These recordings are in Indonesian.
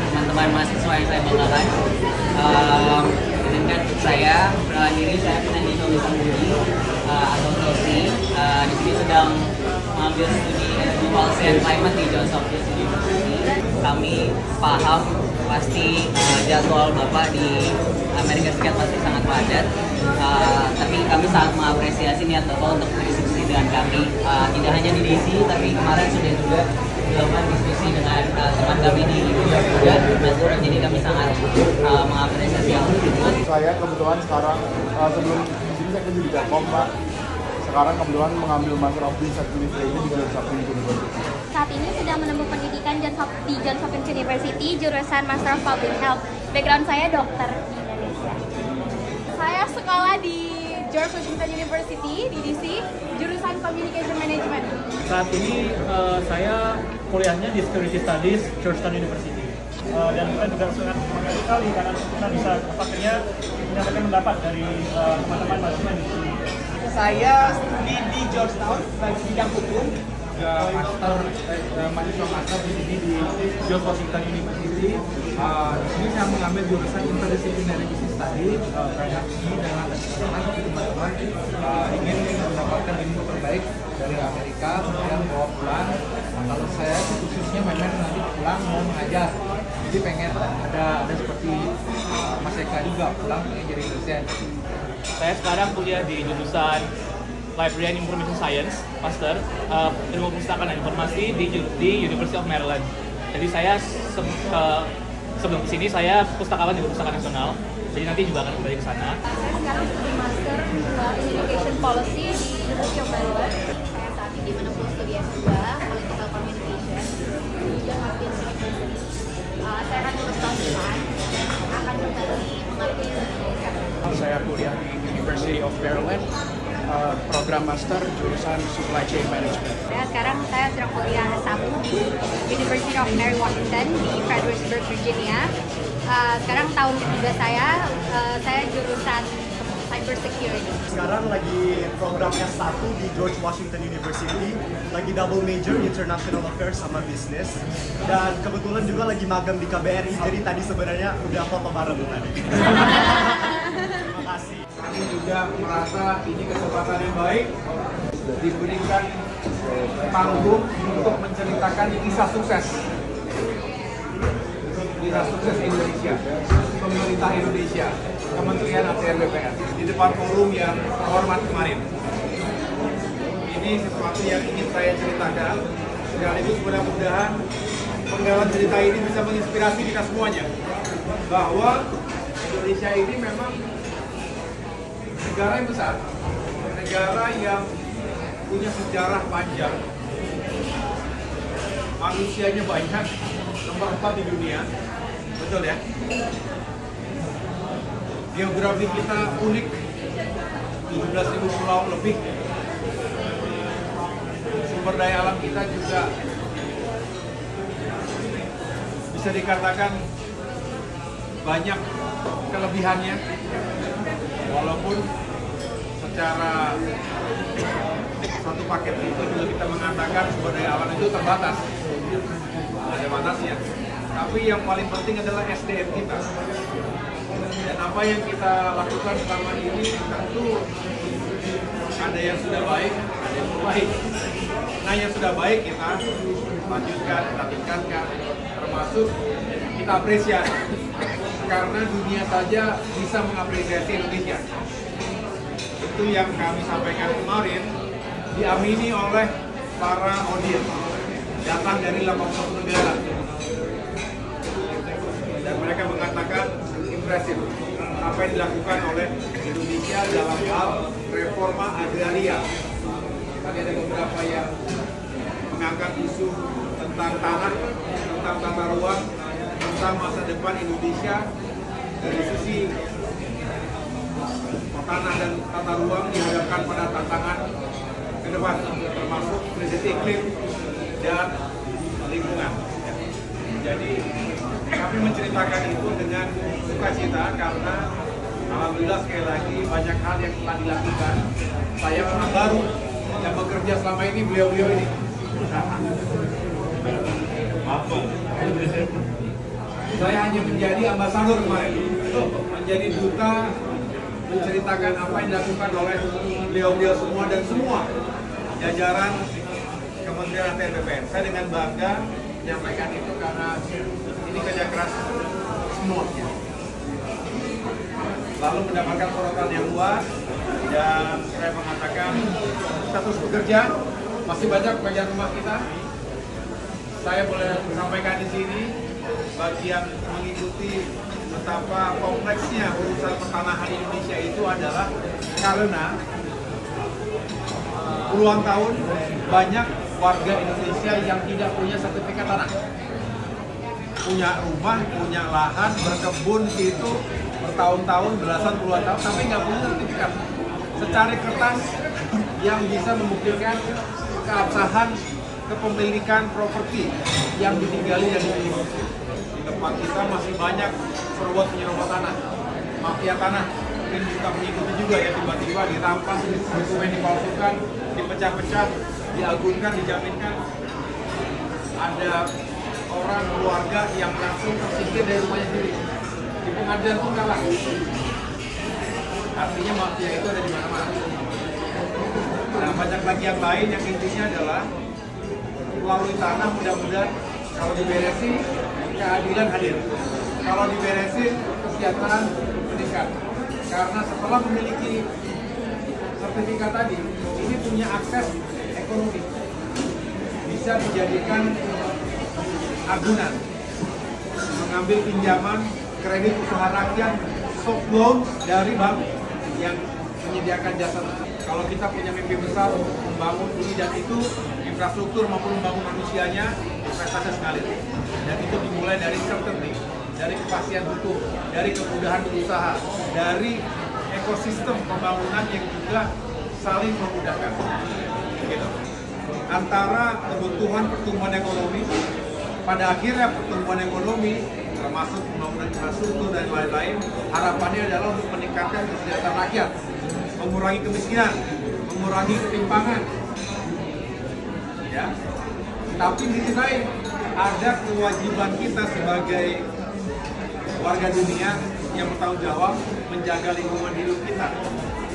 teman-teman mahasiswa yang saya banggakan. Dengan saya perkenalan diri, saya Fernando Budi atau Sosi. Di sini sedang mengambil studi Policy and Climate di Johns Hopkins University. Kami paham pasti jadwal Bapak di Amerika Serikat pasti sangat padat, tapi kami sangat mengapresiasi niat Bapak untuk berdiskusi dengan kami. Tidak hanya di DC, tapi kemarin sudah juga dilakukan diskusi dengan teman kami di juga. Jadi kami sangat mengapresiasi hal tersebut. Saya kebetulan sekarang sebelum di sini saya kerja di Telkom, Pak. Sekarang kebetulan mengambil Master of Business Administration di Johns Hopkins University. Saat ini sedang menempuh pendidikan di Johns Hopkins University, jurusan Master of Public Health. Background saya dokter di Indonesia. Saya sekolah di George Washington University di DC, jurusan Communication Management. Saat ini saya kuliahnya di Security Studies Georgetown University. Dan kita juga sangat semangat sekali karena kita bisa akhirnya mendapatkan pendapat dari teman-teman mahasiswa di sini. Saya studi di Georgetown bagi bidang hukum. Mahasiswa master di sini di George Washington University. Di sini saya mengambil jurusan Interdisciplinary Business Studies karena ini dengan teman-teman ingin mendapatkan ilmu terbaik dari Amerika, kemudian bawa pulang. Kalau saya khususnya memang nanti pulang mau mengajar, jadi pengen ada seperti Mas Eka juga pulang pengen jadi dosen. Saya sekarang kuliah di jurusan Library and Information Science, Master Ilmu Perpustakaan dan Informasi di University of Maryland. Jadi saya sebelum kesini saya pustakawan di Perpustakaan Nasional. Jadi nanti juga akan kembali ke sana. Saya sekarang studi Master Education Policy di University of Maryland. Saya saat ini menempuh studi S2 Political Communication di Johns Hopkins University. Saya akan lulus tahun depan dan akan kembali mengabdi di Indonesia. Saya kuliah di University of Maryland, program master jurusan Supply Chain Management. Sekarang saya sedang kuliah S1 di University of Mary Washington di Fredericksburg, Virginia. Sekarang tahun ketiga saya jurusan Cyber Security. Sekarang lagi program S1 di George Washington University, lagi double major International Affairs sama Business, dan kebetulan juga lagi magang di KBRI, jadi tadi sebenarnya udah foto bareng tadi. Terima kasih. Kami juga merasa ini kesempatan yang baik diberikan panggung untuk menceritakan kisah sukses Indonesia, pemerintah Indonesia, Kementerian ATR BPN di depan forum yang terhormat kemarin. Ini sesuatu yang ingin saya ceritakan, sekaligus mudah-mudahan penggalan cerita ini bisa menginspirasi kita semuanya bahwa Indonesia ini memang negara yang besar, negara yang punya sejarah panjang, manusianya banyak, nomor 4 di dunia, betul ya? Geografi kita unik, 17.000 pulau lebih. Sumber daya alam kita juga bisa dikatakan banyak kelebihannya, walaupun secara satu paket itu juga kita mengatakan sumber daya alam itu terbatas, ada batasnya. Tapi yang paling penting adalah SDM kita. Dan apa yang kita lakukan selama ini tentu ada yang sudah baik, ada yang baik. Nah, yang sudah baik kita lanjutkan, kita tingkatkan, termasuk kita apresiasi. Karena dunia saja bisa mengapresiasi Indonesia. Itu yang kami sampaikan kemarin, diamini oleh para audiens, datang dari 81 negara. Dan mereka mengatakan impresif apa yang dilakukan oleh Indonesia dalam hal reforma agraria. Tadi ada beberapa yang mengangkat isu tentang tanah, tentang tata ruang, tentang masa depan Indonesia dari sisi tanah dan tata ruang dihadapkan pada tantangan ke depan, termasuk krisis iklim dan lingkungan. Jadi kami menceritakan itu dengan sukacita karena alhamdulillah sekali lagi banyak hal yang telah dilakukan. Saya orang baru yang bekerja selama ini beliau-beliau ini. Saya hanya menjadi ambasador kemarin, menjadi duta menceritakan apa yang dilakukan oleh beliau-beliau semua dan semua jajaran Kementerian ATR BPN. Saya dengan bangga menyampaikan itu karena ini kerja keras semuanya. Lalu mendapatkan sorotan yang luas dan saya mengatakan status bekerja masih banyak pekerjaan rumah kita. Saya boleh sampaikan di sini bagi yang mengikuti betapa kompleksnya urusan pertanahan Indonesia itu adalah karena puluhan tahun banyak warga Indonesia yang tidak punya sertifikat tanah. Punya rumah, punya lahan, berkebun itu bertahun-tahun, belasan puluhan tahun, tapi nggak punya sertifikat. Secari kertas yang bisa membuktikan keabsahan kepemilikan properti yang ditinggali dan dimiliki. Di tempat kita masih banyak serobot penyerobot tanah, mafia tanah. Mungkin kita mengikuti juga ya, tiba-tiba dirampas, dokumen dipalsukan, dipecah-pecah, diagunkan, dijaminkan. Ada orang keluarga yang langsung tersingkir dari rumahnya sendiri. Di pengadilan pun kalah. Artinya mafia itu ada di mana-mana. Nah, banyak lagi yang lain yang intinya adalah melalui tanah mudah-mudahan kalau diberesin keadilan hadir. Kalau diberesin kesejahteraan meningkat. Karena setelah memiliki sertifikat tadi, ini punya akses ekonomi. Bisa dijadikan agunan, mengambil pinjaman kredit usaha rakyat, soft loan dari bank yang menyediakan jasa. Kalau kita punya mimpi besar untuk membangun ini dan itu, infrastruktur maupun membangun manusianya, investasi sekali. Dan itu dimulai dari certainty, dari kepastian hukum, dari kemudahan berusaha, dari ekosistem pembangunan yang juga saling memudahkan. Gitu. Antara kebutuhan pertumbuhan ekonomi, pada akhirnya pertumbuhan ekonomi, termasuk pembangunan infrastruktur dan lain-lain, harapannya adalah untuk meningkatkan kesejahteraan rakyat, mengurangi kemiskinan, mengurangi ketimpangan. Ya. Tapi di sisi lain, ada kewajiban kita sebagai warga dunia yang bertanggung jawab menjaga lingkungan hidup kita.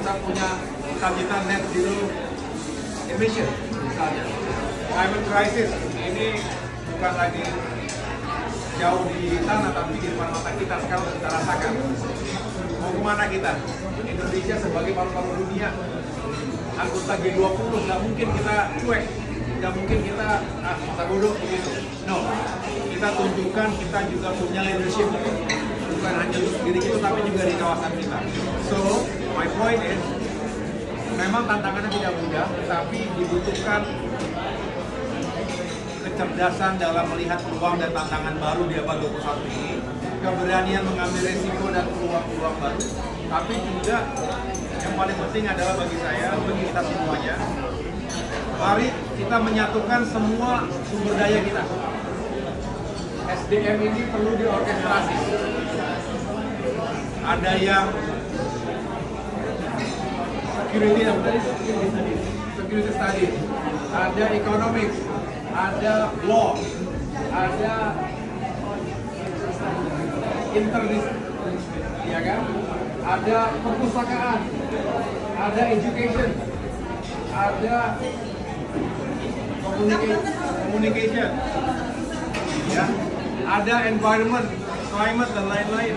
Kita punya cita-cita net zero emission misalnya. Climate crisis ini bukan lagi jauh di sana tapi di depan mata kita sekarang sudah kita rasakan. Mau kemana kita? Indonesia sebagai paru-paru dunia, anggota G20, nggak mungkin kita cuek, nggak mungkin kita masa bodoh begitu. No, kita tunjukkan kita juga punya leadership, bukan hanya untuk diri kita tapi juga di kawasan kita. So, my point is, memang tantangannya tidak mudah, tapi dibutuhkan kecerdasan dalam melihat peluang dan tantangan baru di abad 21 ini, keberanian mengambil resiko dan peluang-peluang baru, tapi juga yang paling penting adalah bagi saya, bagi kita semuanya, mari kita menyatukan semua sumber daya kita. SDM ini perlu diorkestrasi. Ada yang security studies, ada economics, ada law, ada interdisipliner, ya kan? Ada perpustakaan, ada education, ada communication, ya, ada environment, climate dan lain-lain.